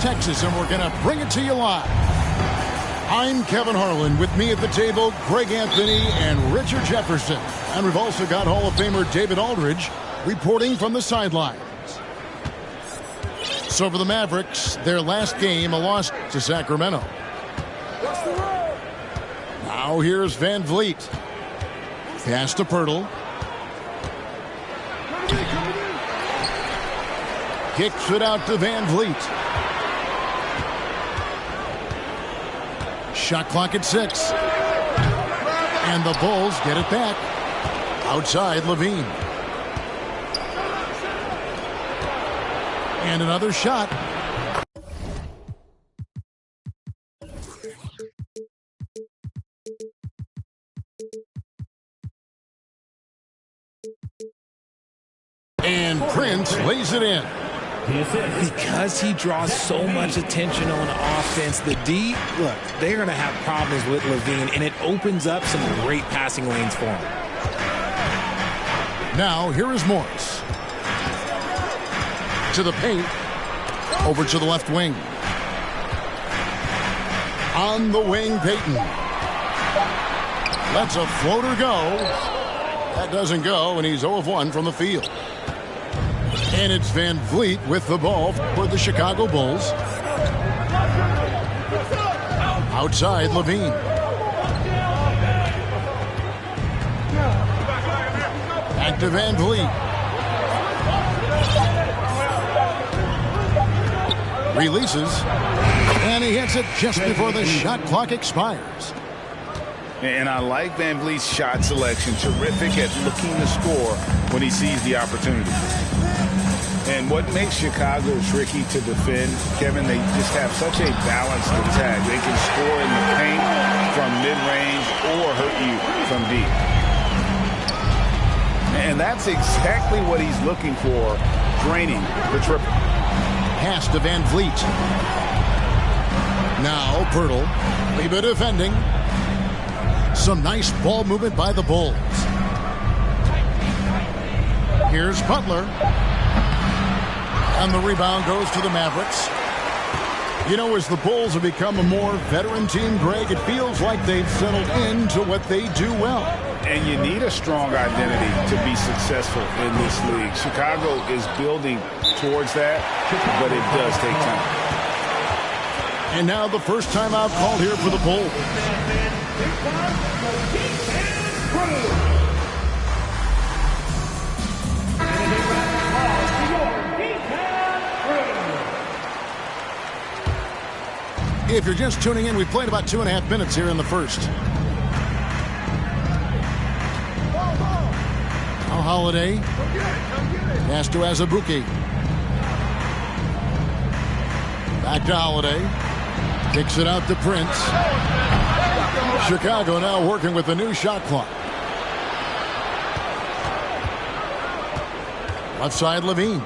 Texas, and we're going to bring it to you live. I'm Kevin Harlan. With me at the table, Greg Anthony and Richard Jefferson. And we've also got Hall of Famer David Aldridge reporting from the sidelines. So for the Mavericks, their last game, a loss to Sacramento. Now here's Van Vliet. Pass to Pirtle. Kicks it out to Van Vliet. Shot clock at 6. And the Bulls get it back. Outside Levine. And another shot. And Prince lays it in. Because he draws so much attention on offense, the D, look, they're going to have problems with Levine, and it opens up some great passing lanes for him. Now, here is Morris. To the paint. Over to the left wing. On the wing, Payton. Lets a floater go. That doesn't go, and he's 0 of 1 from the field. And it's Van Vliet with the ball for the Chicago Bulls. Outside, Levine. Back to Van Vliet. Releases. And he hits it just before the shot clock expires. And I like Van Vliet's shot selection. Terrific at looking to score when he sees the opportunity. And what makes Chicago tricky to defend, Kevin, they just have such a balanced attack. They can score in the paint from mid-range or hurt you from deep. And that's exactly what he's looking for, draining the triple. Pass to Van Vliet. Now Pirtle. Leave it defending. Some nice ball movement by the Bulls. Here's Butler. And the rebound goes to the Mavericks. You know, as the Bulls have become a more veteran team, Greg, it feels like they've settled into what they do well. And you need a strong identity to be successful in this league. Chicago is building towards that, but it does take time. And now the first timeout called here for the Bulls. If you're just tuning in, we played about 2.5 minutes here in the first. Now Holiday. Pass to Azubuike. Back to Holiday. Kicks it out to Prince. Chicago now working with the new shot clock. Left side, Levine.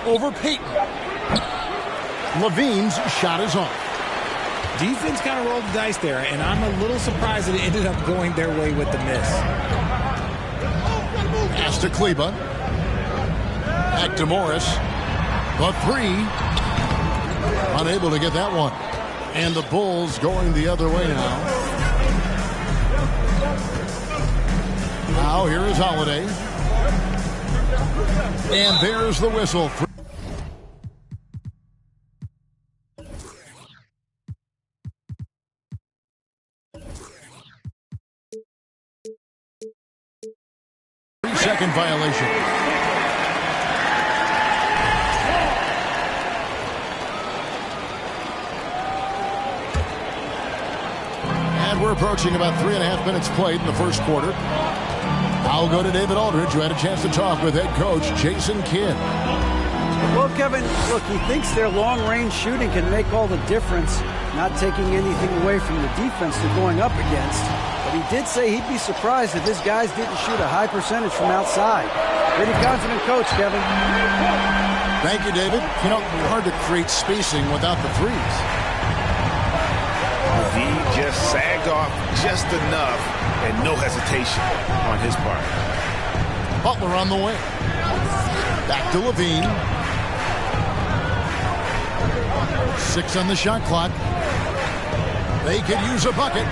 Over Payton. Levine's shot is off. Defense kind of rolled the dice there, and I'm a little surprised that it ended up going their way with the miss. Pass to Kleba. Back to Morris. The 3. Unable to get that one. And the Bulls going the other way now. Now here is Holiday. And there's the whistle. 3-second violation. And we're approaching about 3.5 minutes played in the first quarter. I'll go to David Aldridge, who had a chance to talk with head coach Jason Kidd. Well, Kevin, look, he thinks their long-range shooting can make all the difference, not taking anything away from the defense they're going up against. But he did say he'd be surprised if his guys didn't shoot a high percentage from outside. Pretty confident coach, Kevin. Thank you, David. You know, hard to create spacing without the threes. He just sagged off just enough and no hesitation on his part. Butler on the wing. Back to Levine. 6 on the shot clock. They could use a bucket.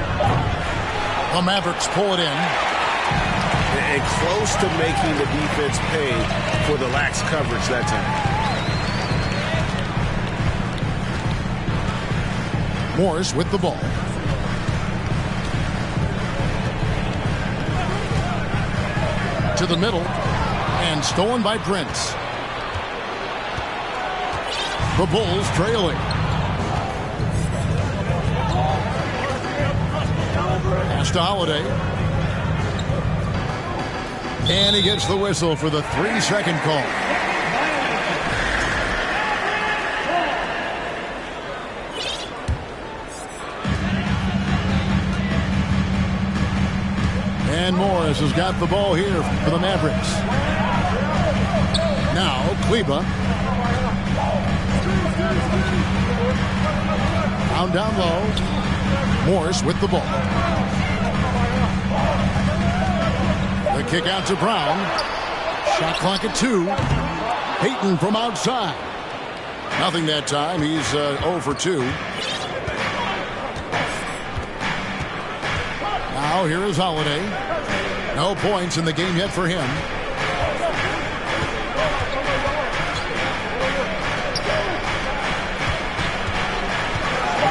The Mavericks pull it in. And close to making the defense pay for the lax coverage that time. Morris with the ball. To the middle. And stolen by Prince. The Bulls trailing. Pass to Holiday. And he gets the whistle for the 3-second call. And Morris has got the ball here for the Mavericks. Now, Kleba. Down low. Morris with the ball. The kick out to Brown. Shot clock at 2. Payton from outside. Nothing that time. He's 0 for 2. Now here is Holiday. No points in the game yet for him.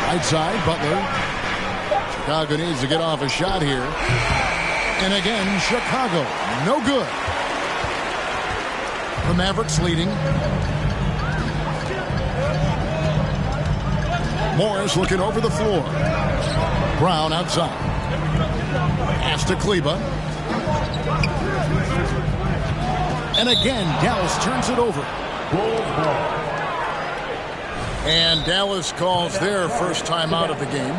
Right side, Butler. Chicago needs to get off a shot here. And again, Chicago, no good. The Mavericks leading. Morris looking over the floor. Brown outside. Pass to Kleba. And again, Dallas turns it over. And Dallas calls their first time out of the game.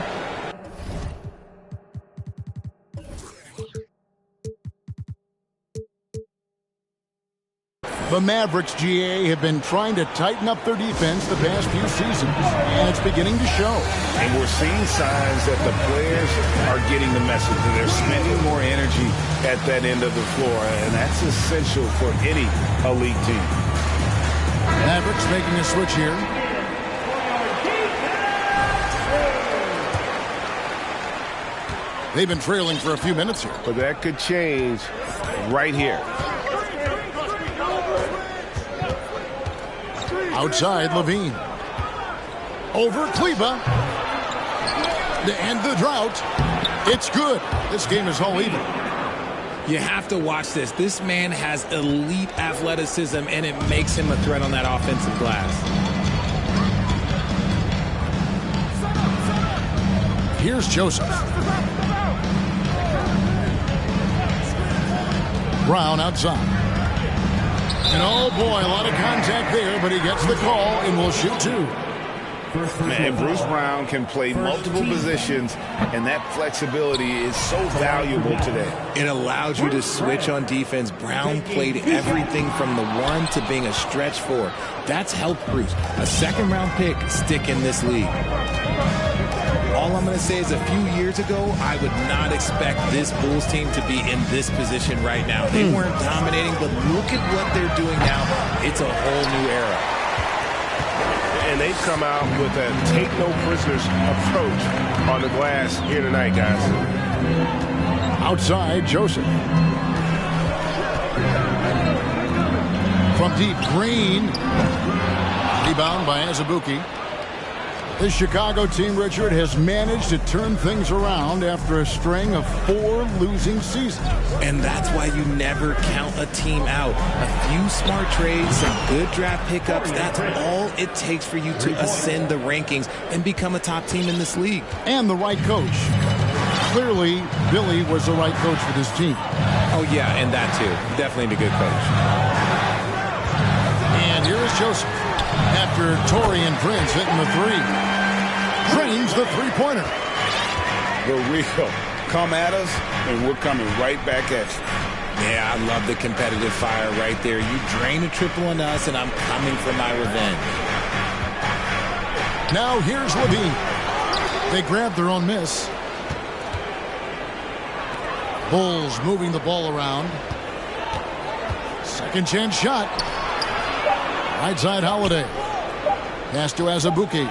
The Mavericks, GA, have been trying to tighten up their defense the past few seasons, and it's beginning to show. And we're seeing signs that the players are getting the message, and they're spending more energy at that end of the floor, and that's essential for any elite team. Mavericks making a switch here. They've been trailing for a few minutes here. But that could change right here. Outside, Levine. Over Kleba. To end the drought. It's good. This game is all even. You have to watch this. This man has elite athleticism, and it makes him a threat on that offensive glass. Here's Joseph. Brown outside. And oh boy, a lot of contact there, but he gets the call and will shoot 2. Man, Bruce Brown can play multiple positions, and that flexibility is so valuable today. It allows you to switch on defense. Brown played everything from the 1 to being a stretch 4. That's helped Bruce. A second-round pick stick in this league. All I'm going to say is a few years ago, I would not expect this Bulls team to be in this position right now. They weren't dominating, but look at what they're doing now. It's a whole new era. And they've come out with a take-no-prisoners approach on the glass here tonight, guys. Outside, Joseph. From deep, Green. Rebound by Azubuike. This Chicago team, Richard, has managed to turn things around after a string of 4 losing seasons. And that's why you never count a team out. A few smart trades, some good draft pickups, that's all it takes for you to ascend the rankings and become a top team in this league. And the right coach. Clearly, Billy was the right coach for this team. Oh, yeah, and that too. Definitely a good coach. And here is Joseph. After Torrey and Prince hitting the 3. Drains the three-pointer. The real come at us, and we're coming right back at you. Yeah, I love the competitive fire right there. You drain a triple on us, and I'm coming for my revenge. Now here's Levine. They grab their own miss. Bulls moving the ball around. Second chance shot. Right side, Holiday. Pass to Azubuike.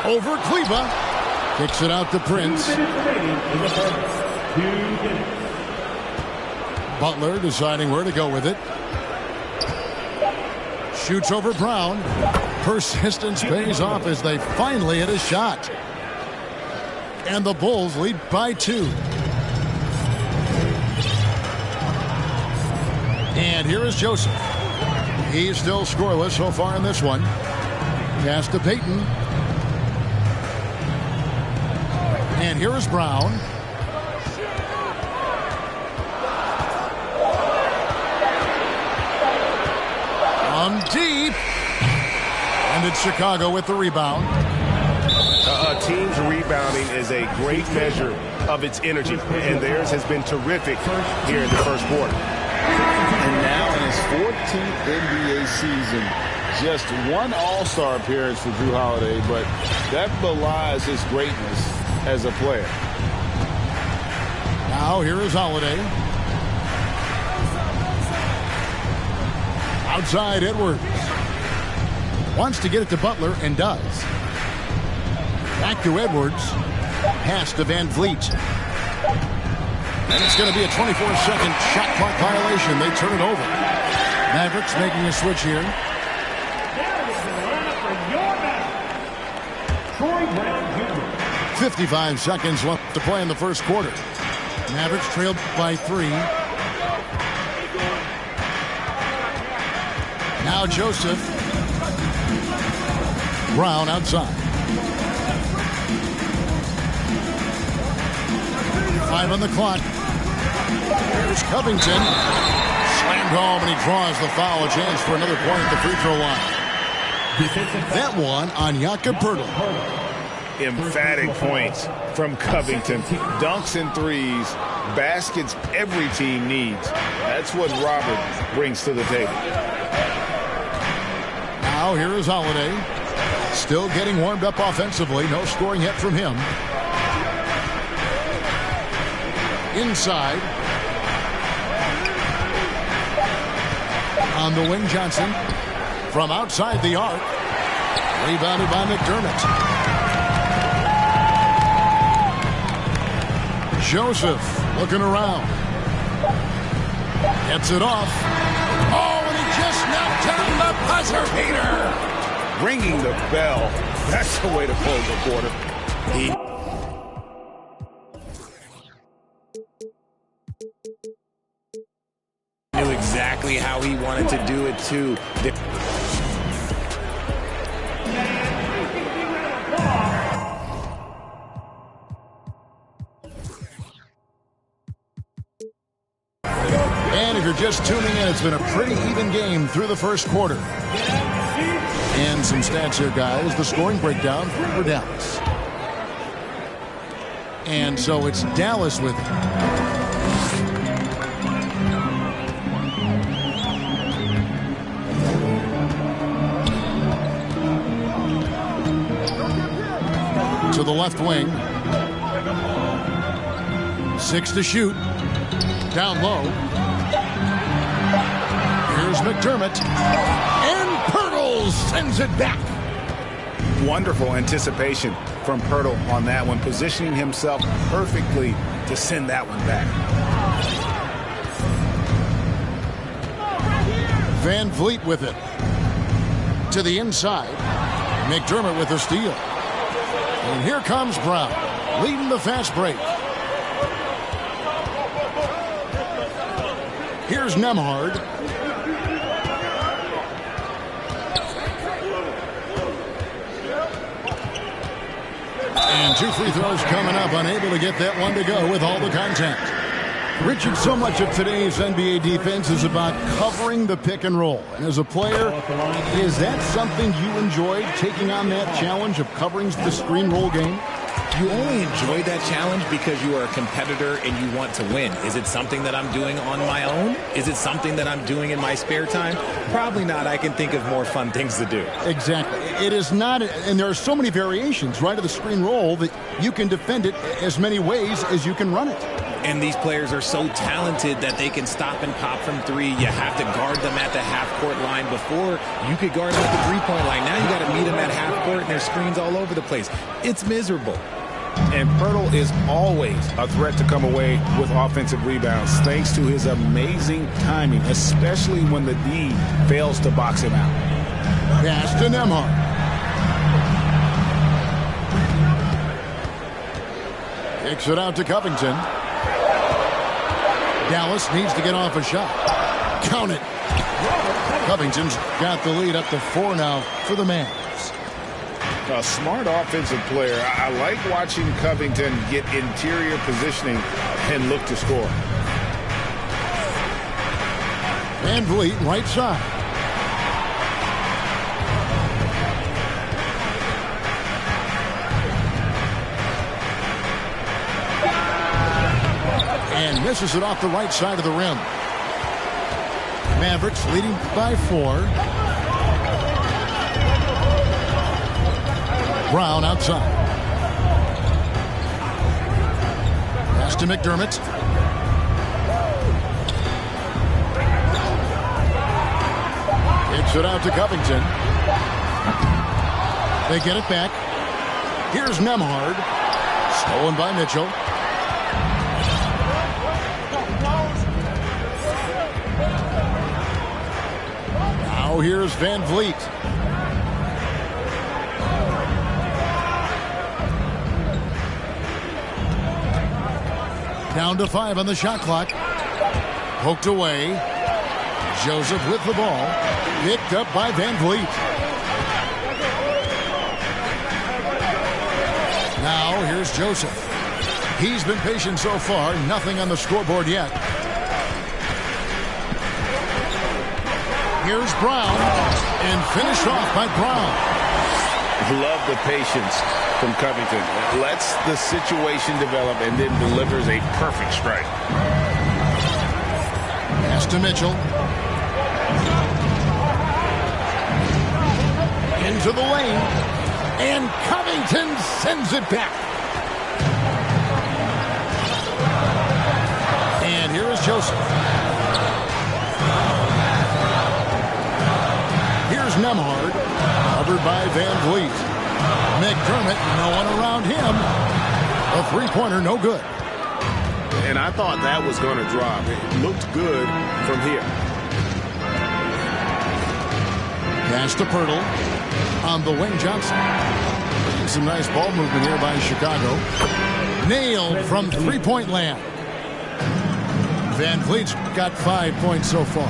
Over Kleba. Kicks it out to Prince. Butler deciding where to go with it. Shoots over Brown. Persistence pays off as they finally hit a shot. And the Bulls lead by 2. And here is Joseph. He's still scoreless so far in this one. Pass to Payton. And here is Brown. On deep. And it's Chicago with the rebound. A team's rebounding is a great measure of its energy, and theirs has been terrific here in the first quarter. And now in his 14th NBA season, just one All-Star appearance for Jrue Holiday, but that belies his greatness as a player. Now here is Holiday. Outside Edwards. Wants to get it to Butler and does. Back to Edwards. Pass to Van Vliet. And it's going to be a 24-second shot clock violation. They turn it over. Mavericks making a switch here. 55 seconds left to play in the first quarter. Mavericks trailed by 3. Now Joseph. Brown outside. 5 on the clock. Here's Covington. Slammed home, and he draws the foul. A chance for another point at the free throw line. That one on Jakob Poeltl. Emphatic points from Covington. Dunks and threes. Baskets every team needs. That's what Robert brings to the table. Now here is Holiday. Still getting warmed up offensively. No scoring yet from him. Inside. On the wing, Johnson. From outside the arc. Rebounded by McDermott. Joseph looking around. Gets it off. Oh, and he just knocked down the buzzer beater. Ringing the bell. That's the way to close the quarter. He knew exactly how he wanted to do it, too. And if you're just tuning in, it's been a pretty even game through the first quarter. And some stats here, guys. The scoring breakdown for Dallas. And so it's Dallas with it. To the left wing. 6 to shoot. Down low. Here's McDermott. And Poeltl sends it back. Wonderful anticipation from Poeltl on that one, positioning himself perfectly to send that one back. Van Vliet with it. To the inside. McDermott with the steal. And here comes Brown, leading the fast break. Here's Nembhard. And 2 free throws coming up, unable to get that one to go with all the contact. Richard, so much of today's NBA defense is about covering the pick and roll. And as a player, is that something you enjoyed, taking on that challenge of covering the screen roll game? You only enjoy that challenge because you are a competitor and you want to win. Is it something that I'm doing on my own? Is it something that I'm doing in my spare time? Probably not. I can think of more fun things to do. Exactly. It is not, and there are so many variations, right, of the screen roll that you can defend it as many ways as you can run it. And these players are so talented that they can stop and pop from three. You have to guard them at the half-court line. Before, you could guard them at the three-point line. Now you got to meet them at half-court, and there's screens all over the place. It's miserable. And Pirtle is always a threat to come away with offensive rebounds thanks to his amazing timing, especially when the D fails to box him out. Pass to Nembhard. Kicks it out to Covington. Dallas needs to get off a shot. Count it. Covington's got the lead up to 4 now for the Mavs. A smart offensive player. I like watching Covington get interior positioning and look to score. Van Vliet, right side. And misses it off the right side of the rim. Mavericks leading by 4. Brown outside. Pass to McDermott. Kicks it out to Covington. They get it back. Here's Nembhard. Stolen by Mitchell. Now here's Van Vliet. Down to 5 on the shot clock. Poked away. Joseph with the ball. Picked up by Van Vliet. Now here's Joseph. He's been patient so far. Nothing on the scoreboard yet. Here's Brown. And finished off by Brown. Love the patience from Covington. Lets the situation develop and then delivers a perfect strike. Pass to Mitchell. Into the lane. And Covington sends it back. And here is Joseph. Here's Nembhard. Covered by Van Vliet. McDermott, no one around him. A three-pointer, no good. And I thought that was going to drop. It looked good from here. Pass to Pirtle. On the wing, Johnson. Some nice ball movement here by Chicago. Nailed from three-point land. Van Vliet's got 5 points so far.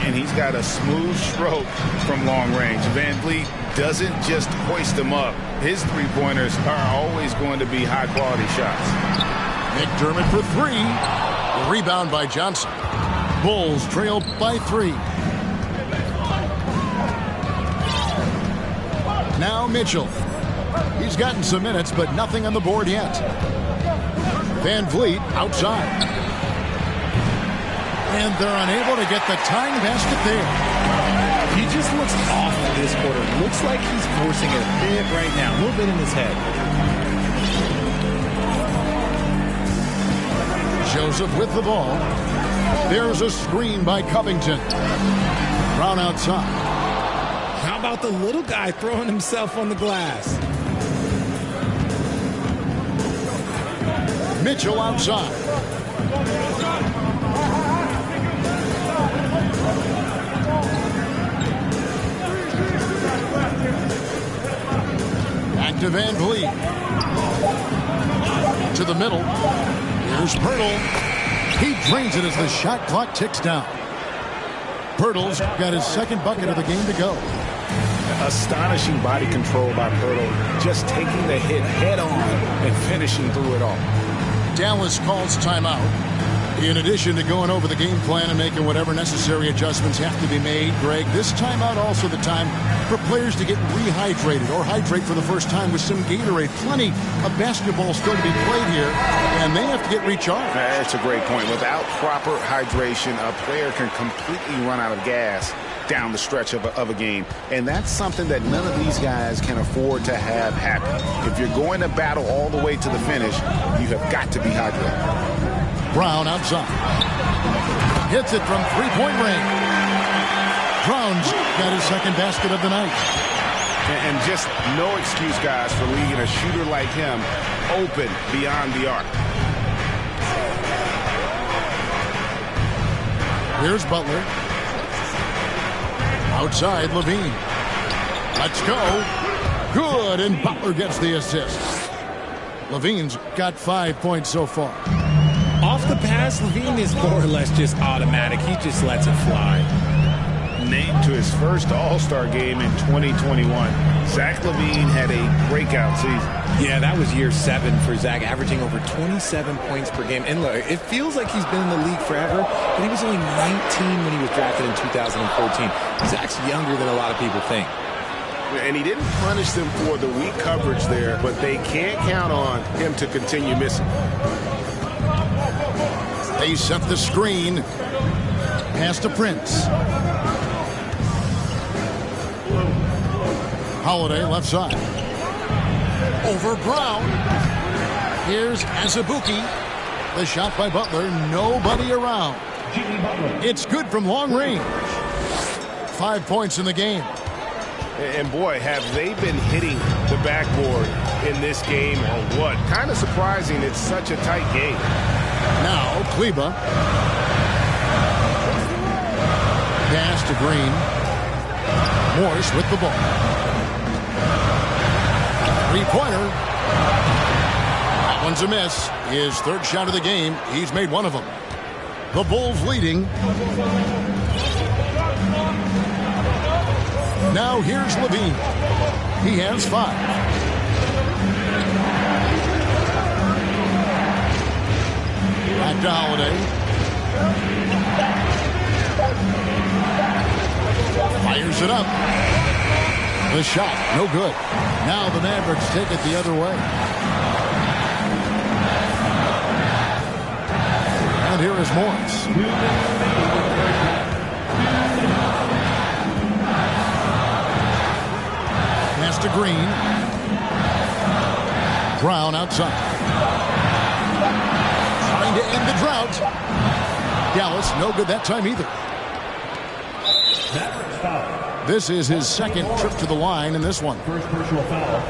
And he's got a smooth stroke from long range. Van Vliet doesn't just hoist them up. His three-pointers are always going to be high-quality shots. McDermott for 3. Rebound by Johnson. Bulls trail by 3. Now Mitchell. He's gotten some minutes, but nothing on the board yet. Van Vliet outside. And they're unable to get the tying basket there. He just looks off this quarter. Looks like he's forcing it a bit right now. A little bit in his head. Joseph with the ball. There's a screen by Covington. Brown outside. How about the little guy throwing himself on the glass? Mitchell outside. Back to Van Vliet. To the middle. Here's Pirtle. He drains it as the shot clock ticks down. Pirtle's got his second bucket of the game to go. Astonishing body control by Pirtle. Just taking the hit head on and finishing through it all. Dallas calls timeout. In addition to going over the game plan and making whatever necessary adjustments have to be made, Greg, this timeout also the time for players to get rehydrated or hydrate for the first time with some Gatorade. Plenty of basketball still to be played here, and they have to get recharged. That's a great point. Without proper hydration, a player can completely run out of gas down the stretch of a game. And that's something that none of these guys can afford to have happen. If you're going to battle all the way to the finish, you have got to be hydrated. Brown outside. Hits it from three-point range. Brown's got his second basket of the night. And just no excuse, guys, for leaving a shooter like him open beyond the arc. Here's Butler. Outside, Levine. Let's go. Good, and Butler gets the assist. Levine's got 5 points so far. Off the pass, Levine is more or less just automatic. He just lets it fly. Named to his first All-Star game in 2021. Zach LaVine had a breakout season. Yeah, that was year 7 for Zach, averaging over 27 points per game. And look, it feels like he's been in the league forever, but he was only 19 when he was drafted in 2014. Zach's younger than a lot of people think. And he didn't punish them for the weak coverage there, but they can't count on him to continue missing. They set the screen. Pass to Prince. Holiday left side. Over Brown. Here's Azubuike. The shot by Butler. Nobody around. It's good from long range. 5 points in the game. And boy, have they been hitting the backboard in this game or what? Kind of surprising it's such a tight game. Now, Kleba. Pass to Green. Morris with the ball. Three-pointer. That one's a miss. His third shot of the game. He's made one of them. The Bulls leading. Now here's Levine. He has 5. Back to Holiday. Fires it up. The shot, no good. Now the Mavericks take it the other way. And here is Morris. Pass to Green. Brown outside. Trying to end the drought. Dallas, no good that time either. This is his second trip to the line in this one. First personal foul.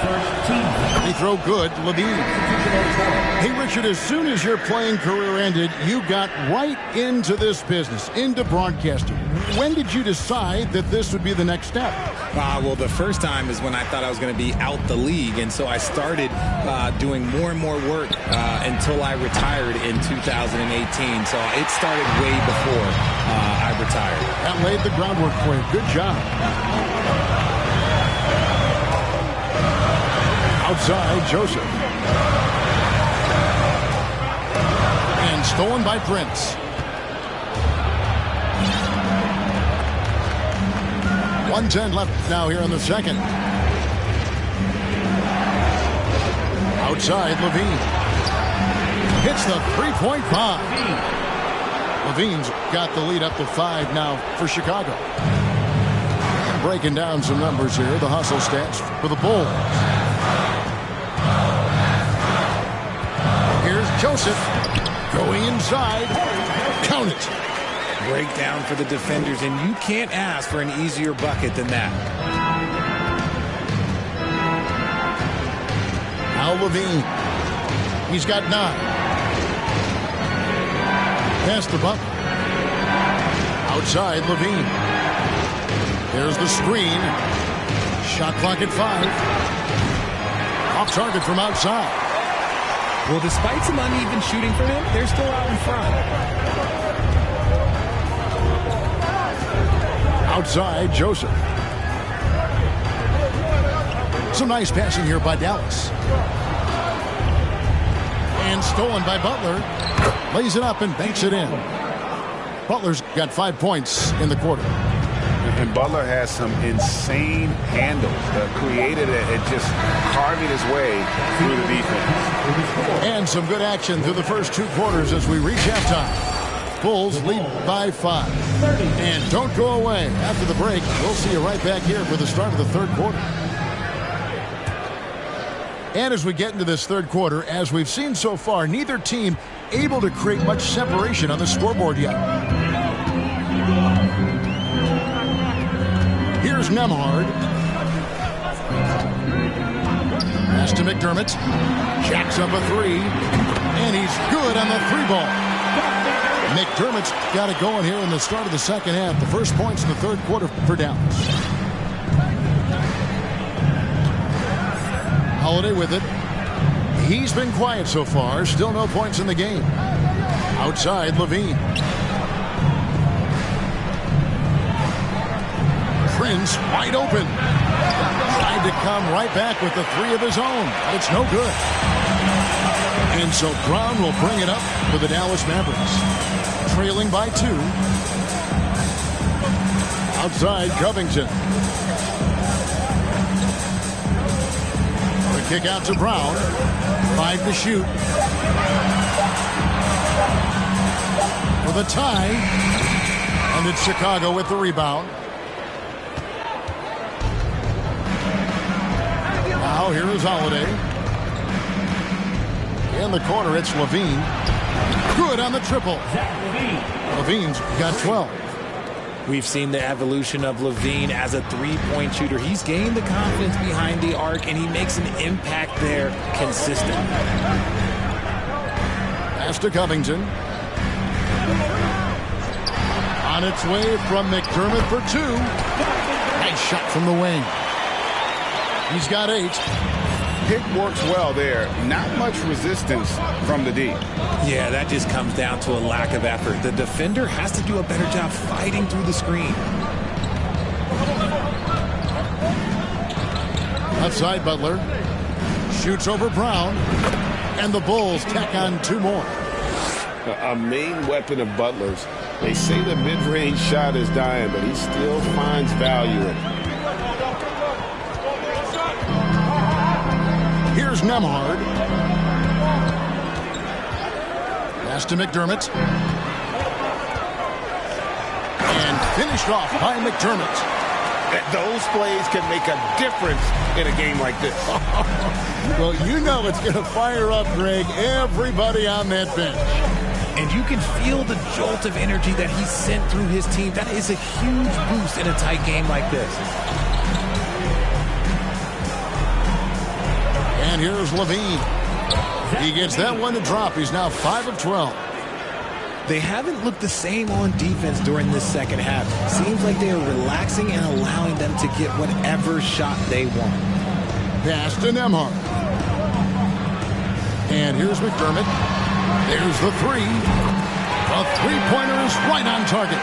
First team. They throw good. Levine. Hey, Richard, as soon as your playing career ended, you got right into this business, into broadcasting. When did you decide that this would be the next step? Well, the first time is when I thought I was going to be out the league, and so I started doing more and more work until I retired in 2018. So it started way before I retired. That laid the groundwork for you. Good job. Outside, Joseph. And stolen by Prince. 1:10 left now here in the second. Outside, Levine. Hits the three-point bomb. Levine's got the lead up to 5 now for Chicago. And breaking down some numbers here, the hustle stats for the Bulls. Here's Joseph going inside. Count it. Breakdown for the defenders, and you can't ask for an easier bucket than that. Now Levine. He's got 9. Pass the Butler. Outside, Levine. There's the screen. Shot clock at 5. Off target from outside. Well, despite some uneven shooting for him, they're still out in front. Outside, Joseph. Some nice passing here by Dallas. And stolen by Butler. Lays it up and banks it in. Butler's got 5 points in the quarter. And Butler has some insane handles. Created it just carving his way through the defense. And some good action through the first 2 quarters as we reach halftime. Bulls lead by 5. And don't go away. After the break, we'll see you right back here for the start of the third quarter. And as we get into this third quarter, as we've seen so far, neither team able to create much separation on the scoreboard yet. Here's Nembhard. Pass to McDermott. Jacks up a three. And he's good on the three ball. McDermott's got it going here in the start of the second half. The first points in the third quarter for Dallas. Holiday with it. He's been quiet so far. Still no points in the game. Outside, Levine. Prince wide open. Tried to come right back with the three of his own, but it's no good. And so Brown will bring it up for the Dallas Mavericks. Trailing by 2. Outside, Covington. The kick out to Brown. 5 to shoot. For the tie. And it's Chicago with the rebound. Now here is Holiday. In the corner, it's Levine. Good on the triple. Levine's got 12. We've seen the evolution of Levine as a three-point shooter. He's gained the confidence behind the arc, and he makes an impact there consistent. Pass to Covington. On its way from McDermott for 2. Nice shot from the wing. He's got 8. Pick works well there. Not much resistance from the D. Yeah, that just comes down to a lack of effort. The defender has to do a better job fighting through the screen. Outside, Butler. Shoots over Brown. And the Bulls tack on 2 more. A main weapon of Butler's. They say the mid-range shot is dying, but he still finds value in it. Here's Nembhard. Pass to McDermott. And finished off by McDermott. Those plays can make a difference in a game like this. Well, you know it's going to fire up, Greg, everybody on that bench. And you can feel the jolt of energy that he sent through his team. That is a huge boost in a tight game like this. And here's Levine. He gets that one to drop. He's now 5 of 12. They haven't looked the same on defense during this second half. Seems like they are relaxing and allowing them to get whatever shot they want. Pass to Nembhard. And here's McDermott. There's the 3. A three-pointer is right on target.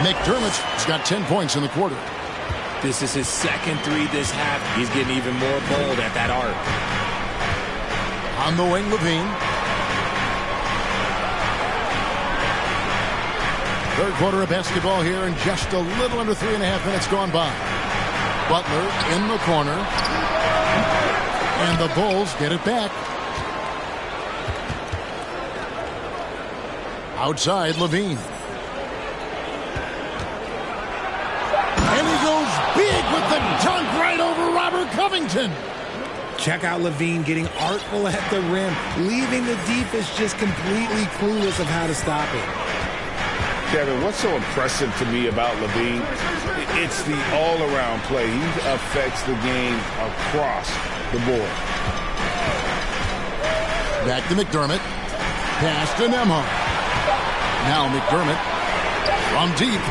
McDermott's got 10 points in the quarter. This is his second 3 this half. He's getting even more bold at that arc. On the wing, Levine. Third quarter of basketball here, and just a little under 3.5 minutes gone by. Butler in the corner. And the Bulls get it back. Outside, Levine. And he goes big with the dunk right over Robert Covington. Check out Levine getting artful at the rim, leaving the defense just completely clueless of how to stop it. Kevin, what's so impressive to me about Levine? It's the all-around play. He affects the game across the board. Back to McDermott. Pass to Nembhard. Now McDermott from deep.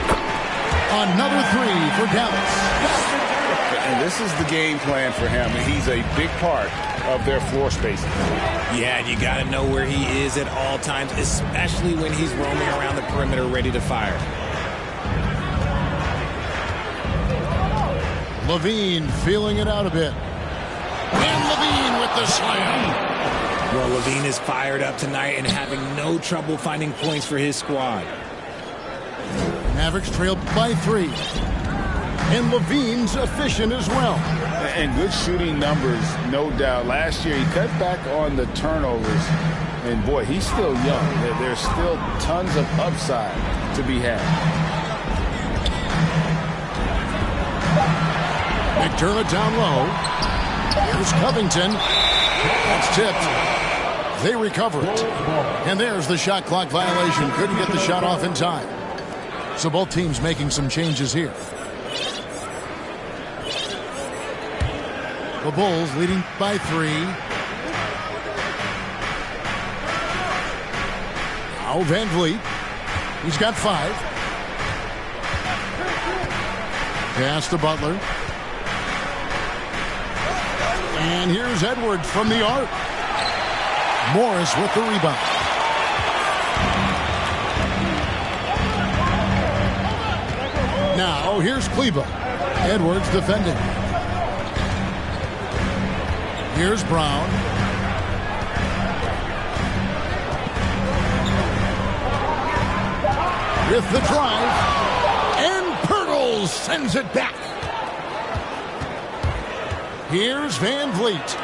Another 3 for Dallas. And this is the game plan for him. He's a big part of their floor spacing. Yeah, you got to know where he is at all times, especially when he's roaming around the perimeter ready to fire. Levine feeling it out a bit. And Levine with the slam. Well, Levine is fired up tonight and having no trouble finding points for his squad. Mavericks trailed by 3. And Levine's efficient as well. And good shooting numbers, no doubt. Last year, he cut back on the turnovers. And, boy, he's still young. There's still tons of upside to be had. McDermott down low. Here's Covington. That's tipped. They recover it. And there's the shot clock violation. Couldn't get the shot off in time. So both teams making some changes here. The Bulls leading by 3. Now Van Vliet. He's got 5. Pass to Butler. And here's Edwards from the arc. Morris with the rebound. Now here's Kleba. Edwards defending. Here's Brown. With the drive. And Pirtle sends it back. Here's Van Vliet.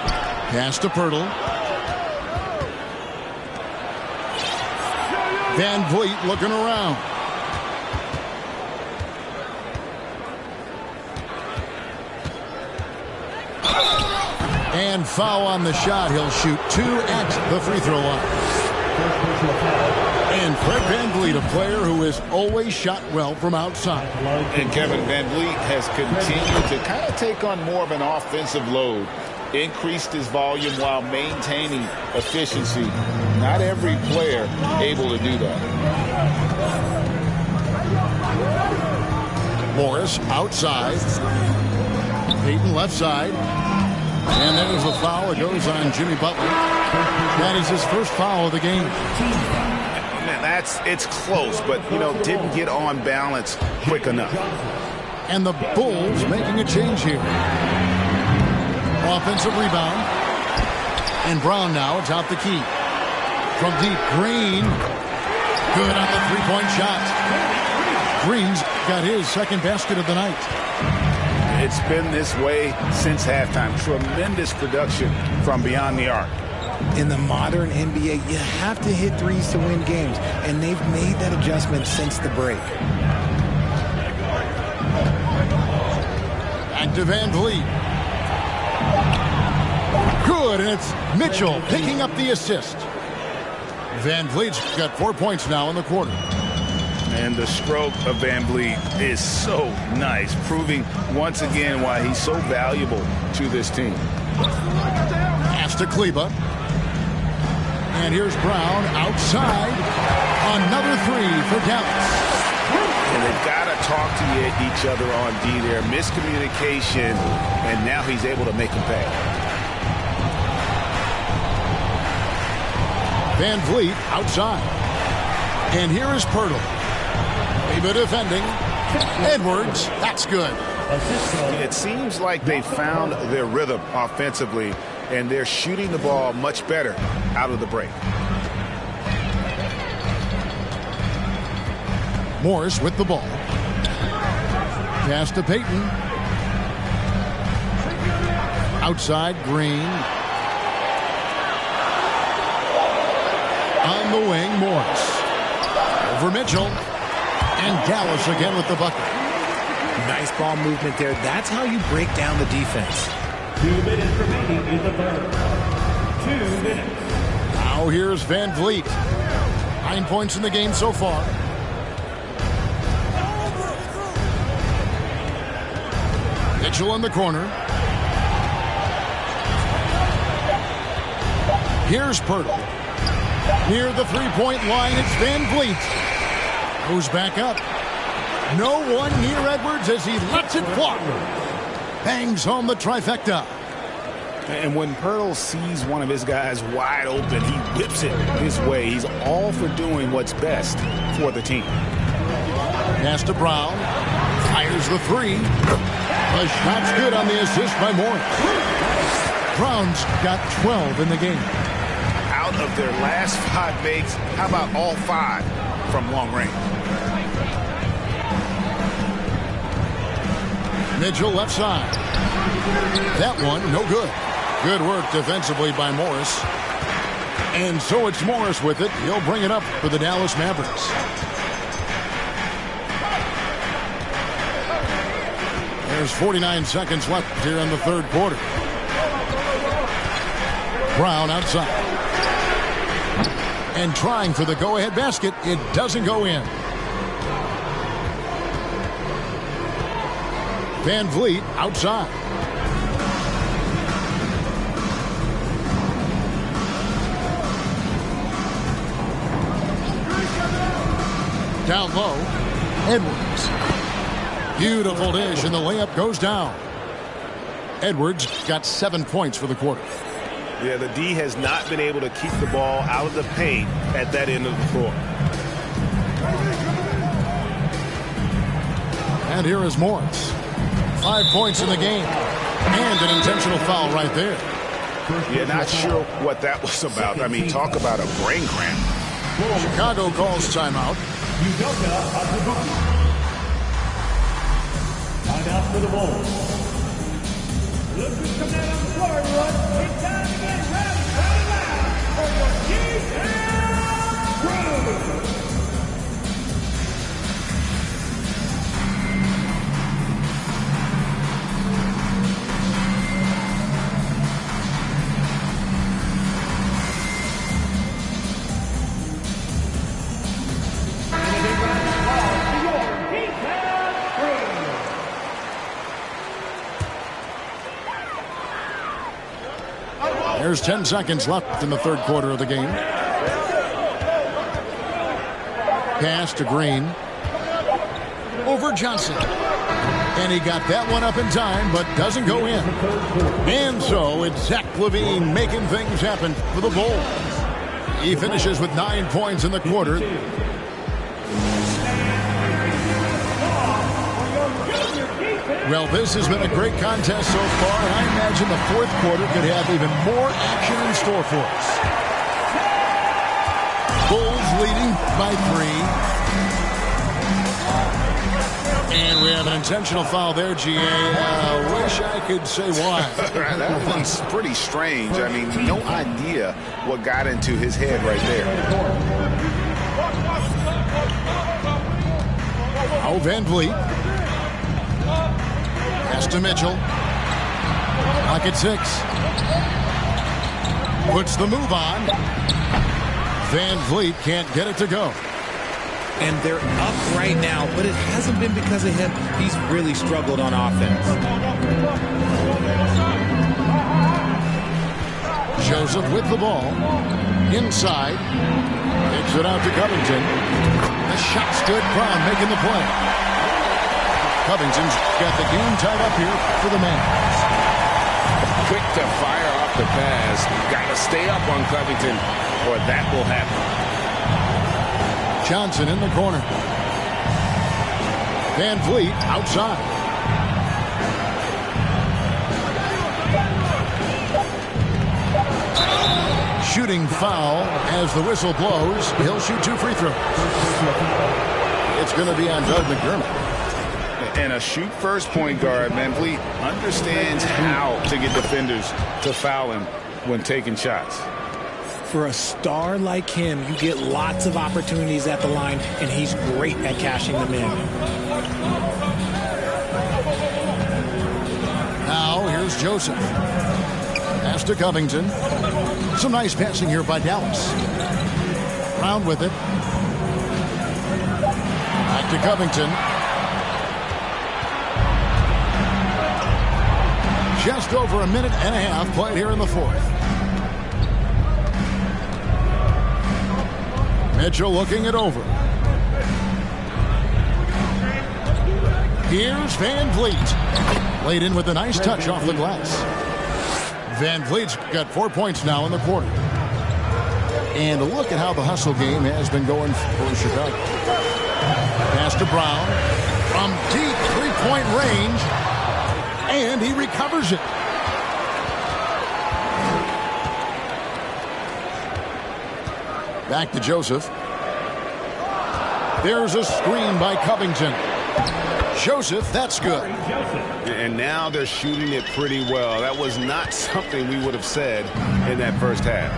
Pass to Pirtle. Van Vliet looking around. And foul on the shot. He'll shoot 2 at the free throw line. And Fred Van Vliet, a player who has always shot well from outside. And Kevin Van Vliet has continued to kind of take on more of an offensive load. Increased his volume while maintaining efficiency. Not every player able to do that. Morris outside. Peyton left side. And there's a foul. It goes on Jimmy Butler. That is his first foul of the game. Man, it's close, but, didn't get on balance quick enough. And the Bulls making a change here. Offensive rebound. And Brown now, it's out the key. From deep, Green. Good on the three-point shot. Green's got his second basket of the night. It's been this way since halftime. Tremendous production from beyond the arc. In the modern NBA, you have to hit threes to win games, and they've made that adjustment since the break. Back to Van Vliet. Good, and it's Mitchell picking up the assist. Van Vliet's got 4 points now in the quarter. And the stroke of Van Vliet is so nice, proving once again why he's so valuable to this team. Pass to Kleba. And here's Brown outside. Another 3 for Dallas. And they've got to talk to each other on D there. Miscommunication, and now he's able to make him pay. Van Vliet outside. And here is Pirtle. Kleba defending. Edwards, that's good. It seems like they found their rhythm offensively, and they're shooting the ball much better out of the break. Morris with the ball. Pass to Peyton. Outside, Green. On the wing, Morris. Over Mitchell. And Dallas again with the bucket. Nice ball movement there. That's how you break down the defense. 2 minutes remaining in the third. 2 minutes. Now here's Van Vliet. 9 points in the game so far. Mitchell in the corner. Here's Pirtle. Near the three-point line, it's Van Vliet. Goes back up. No one near Edwards as he lets it fly. Bangs home the trifecta. And when Pirtle sees one of his guys wide open, he whips it his way. He's all for doing what's best for the team. Pass to Brown. Fires the 3. The shot's good on the assist by Morris. Brown's got 12 in the game. Out of their last 5 makes, how about all 5 from long range? Mitchell left side. That one, no good. Good work defensively by Morris. And so it's Morris with it. He'll bring it up for the Dallas Mavericks. There's 49 seconds left here in the third quarter. Brown outside. And trying for the go-ahead basket. It doesn't go in. Van Vliet outside. Down low, Edwards. Beautiful dish, and the layup goes down. Edwards got 7 points for the quarter. Yeah, the D has not been able to keep the ball out of the paint at that end of the floor. And here is Morris. 5 points in the game. And an intentional foul right there. Yeah, not sure what that was about. I mean, talk about a brain cramp. Chicago calls timeout. Timeout for the Bulls. Look who's coming out on the floor, everyone. It's time to get ready loud for your defense crew. There's 10 seconds left in the third quarter of the game. Pass to Green. Over Johnson. And he got that one up in time, but doesn't go in. And so it's Zach LaVine making things happen for the Bulls. He finishes with 9 points in the quarter. Well, this has been a great contest so far, and I imagine the fourth quarter could have even more action in store for us. Bulls leading by 3. And we have an intentional foul there, GA. Wish I could say why. That one's pretty strange. I mean, no idea what got into his head right there. Oh, Van Vliet. Pass to Mitchell. Clock at 6. Puts the move on. Van Vliet can't get it to go. And they're up right now, but it hasn't been because of him. He's really struggled on offense. Joseph with the ball. Inside. Takes it out to Covington. The shot's good. Brown making the play. Covington's got the game tied up here for the Mavs. Quick to fire off the pass. Got to stay up on Covington, or that will happen. Johnson in the corner. Van Vliet outside. Shooting foul as the whistle blows. He'll shoot 2 free throws. It's going to be on Doug McDermott. And a shoot-first point guard, Van Vliet, understands how to get defenders to foul him when taking shots. For a star like him, you get lots of opportunities at the line, and he's great at cashing them in. Now, here's Joseph. Pass to Covington. Some nice passing here by Dallas. Brown with it. Back to Covington. Just over a minute and a half played here in the fourth. Mitchell looking it over. Here's Van Vliet. Laid in with a nice touch off the glass. Van Vliet's got 4 points now in the quarter. And look at how the hustle game has been going for Chicago. Pass to Brown. From deep three-point range. And he recovers it. Back to Joseph. There's a screen by Covington. Joseph, that's good. And now they're shooting it pretty well. That was not something we would have said in that first half.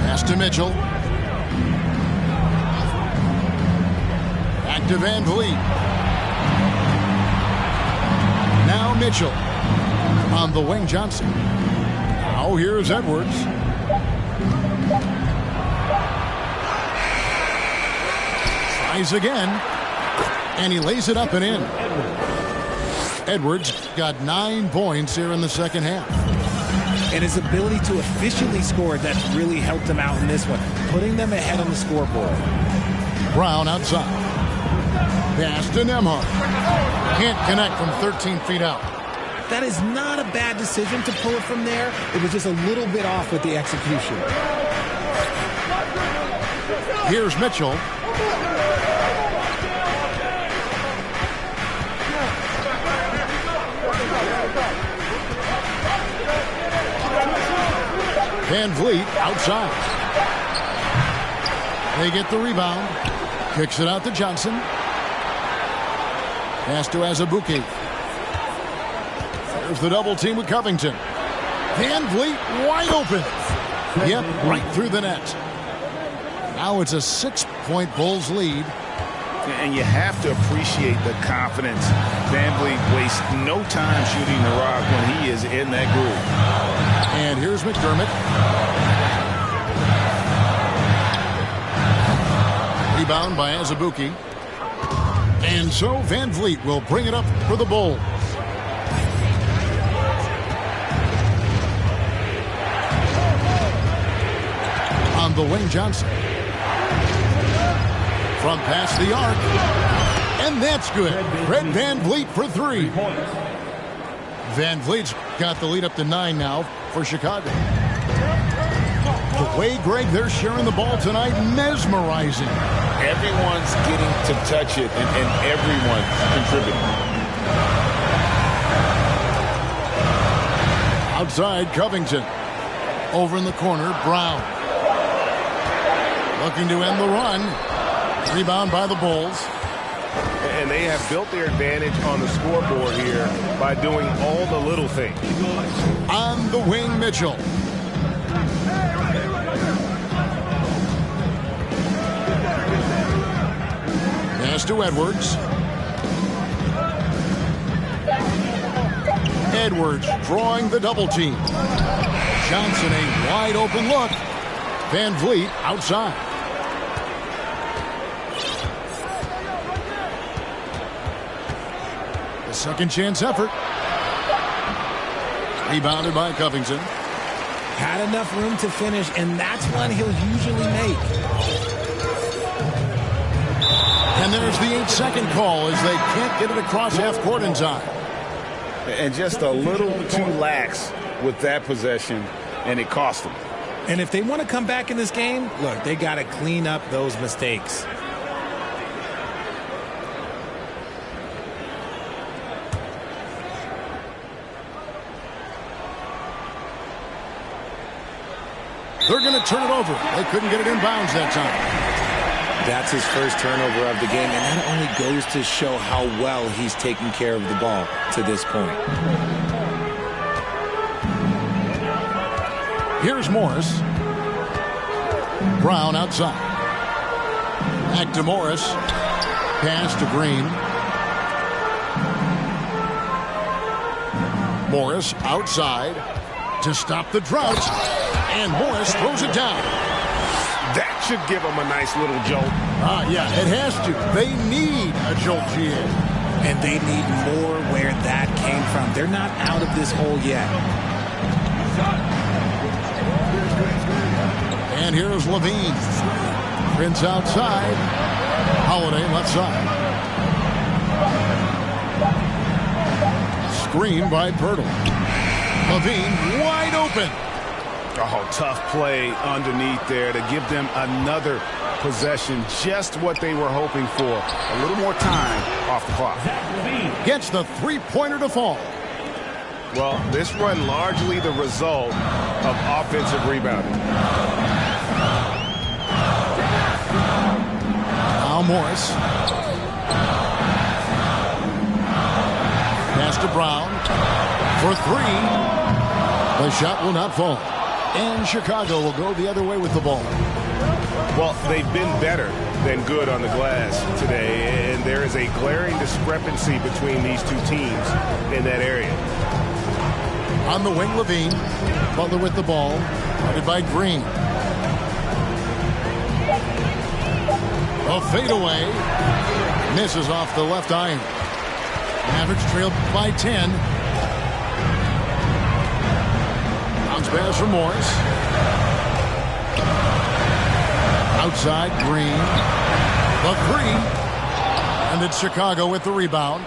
Pass to Mitchell. Back to Van Vliet. Now Mitchell on the wing. Johnson. Now Now here's Edwards. Tries again. And he lays it up and in. Edwards got 9 points here in the second half. And his ability to efficiently score, that's really helped him out in this one, putting them ahead on the scoreboard. Brown outside. Pass to Nembhard. Can't connect from 13 feet out. That is not a bad decision to pull it from there. It was just a little bit off with the execution. Here's Mitchell. Van Vliet outside. They get the rebound. Kicks it out to Johnson. Pass to Azubuike. There's the double team with Covington. Van Vliet wide open. Yep, right through the net. Now it's a 6-point Bulls lead. And you have to appreciate the confidence. Van Vliet wastes no time shooting the rock when he is in that groove. And here's McDermott. Rebound by Azubuike. And so Van Vliet will bring it up for the Bulls. On the wing, Johnson. From past the arc. And that's good. Fred Van Vliet for 3. Van Vliet's got the lead up to 9 now for Chicago. The way, Greg, they're sharing the ball tonight, mesmerizing. Everyone's getting to touch it, and everyone's contributing. Outside, Covington. Over in the corner, Brown. Looking to end the run. Rebound by the Bulls. And they have built their advantage on the scoreboard here by doing all the little things. On the wing, Mitchell. Pass to Edwards. Edwards drawing the double team. Johnson a wide open look. Van Vliet outside. The second chance effort. Rebounded by Covington. Had enough room to finish, and that's one he'll usually make. And there's the 8-second call as they can't get it across half court in time. And just a little too lax with that possession, and it cost them. And if they want to come back in this game, look, they got to clean up those mistakes. They're going to turn it over. They couldn't get it in bounds that time. That's his first turnover of the game, and that only goes to show how well he's taken care of the ball to this point. Here's Morris. Brown outside. Back to Morris. Pass to Green. Morris outside to stop the drought. And Morris throws it down. That should give them a nice little jolt. Yeah, it has to. They need a jolt, GA. And they need more where that came from. They're not out of this hole yet. And here's Levine. Prince outside. Holiday left side. Screen by Pirtle. Levine wide open. Oh, tough play underneath there to give them another possession. Just what they were hoping for. A little more time off the clock. Gets the three-pointer to fall. Well, this run largely the result of offensive rebounding. Now Morris. Pass to Brown for 3. The shot will not fall. And Chicago will go the other way with the ball. Well, they've been better than good on the glass today, and there is a glaring discrepancy between these two teams in that area. On the wing, Levine. Butler with the ball. Guarded by Green. A fadeaway. Misses off the left iron. Mavericks trail by 10. Bounce pass for Morris. Outside, Green. The three. And it's Chicago with the rebound.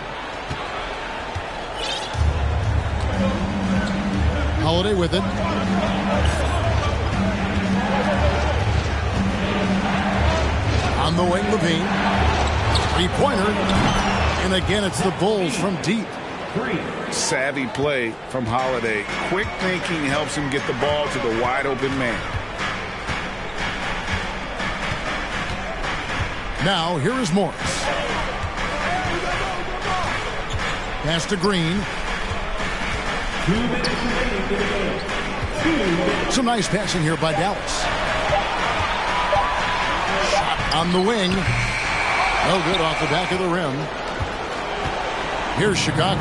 Holiday with it. On the wing, Levine. Three-pointer. And again, it's the Bulls from deep. Savvy play from Holiday. Quick thinking helps him get the ball to the wide-open man. Now, here is Morris. Pass to Green. Some nice passing here by Dallas. Shot on the wing. No good off the back of the rim. Here's Chicago.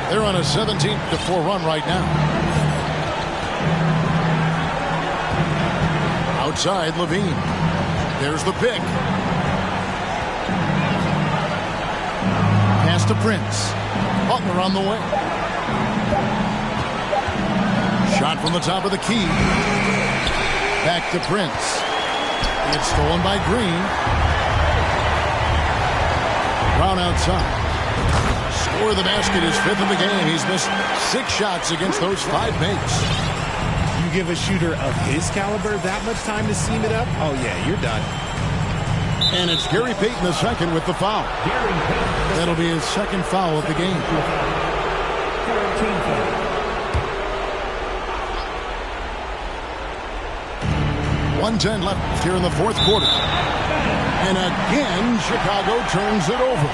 They're on a 17-4 run right now. Outside, Levine. There's the pick. Pass to Prince. Butler on the way. Shot from the top of the key. Back to Prince. It's stolen by Green. Brown outside. Score of the basket is fifth in the game. He's missed 6 shots against those 5 makes. You give a shooter of his caliber that much time to seam it up? Oh, yeah, you're done. And it's Gary Payton the second with the foul. That'll be his second foul of the game. 1:10 left here in the fourth quarter. And again, Chicago turns it over.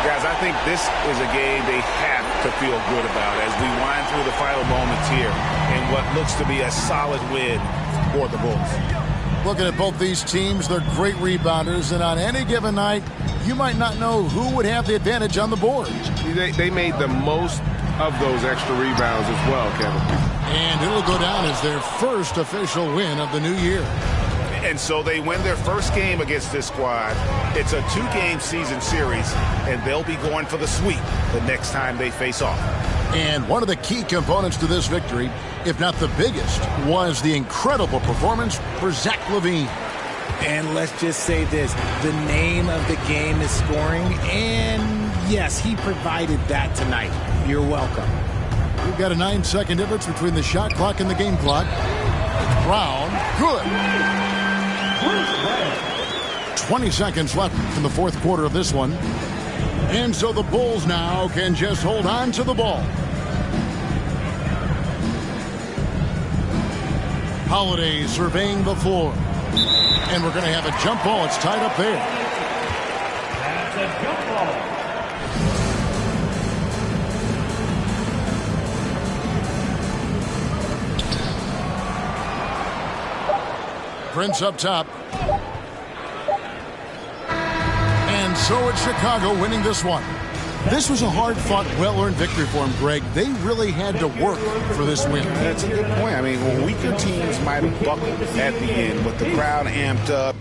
Guys, I think this is a game they have to feel good about as we wind through the final moments here in what looks to be a solid win for the Bulls. Looking at both these teams, they're great rebounders, and on any given night, you might not know who would have the advantage on the board. They made the most of those extra rebounds as well, Kevin. And it'll go down as their first official win of the new year. And so they win their first game against this squad. It's a 2-game season series, and they'll be going for the sweep the next time they face off. And one of the key components to this victory, if not the biggest, was the incredible performance for Zach LaVine. And let's just say this, the name of the game is scoring, and yes, he provided that tonight. You're welcome. We've got a 9-second difference between the shot clock and the game clock. Brown, good. 20 seconds left in the fourth quarter of this one. And so the Bulls now can just hold on to the ball. Holiday surveying the floor. And we're going to have a jump ball. It's tied up there. That's a jump ball. Prince up top. And so it's Chicago winning this one. This was a hard-fought, well-earned victory for him, Greg. They really had to work for this win. That's a good point. I mean, weaker teams might have buckled at the end, but the crowd amped up.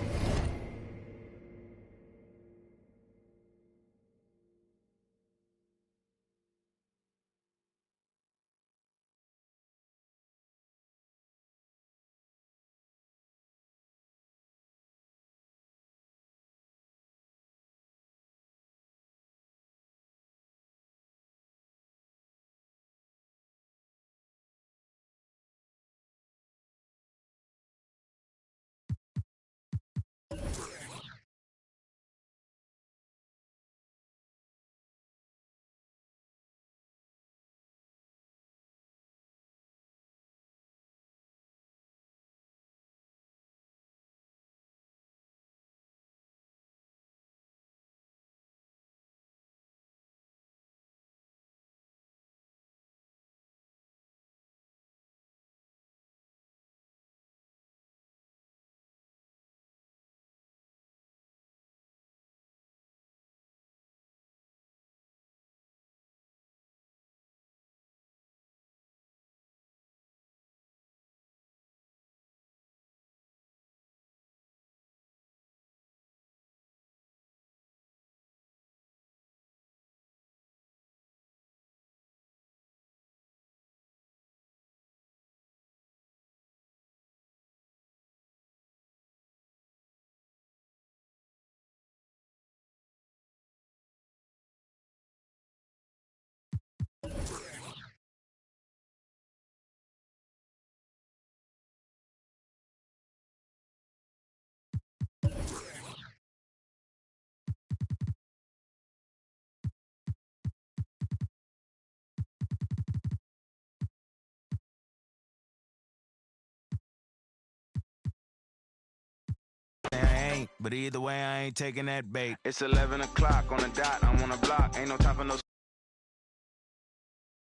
But either way, I ain't taking that bait. It's 11 o'clock on the dot. I'm on the block. Ain't no time for no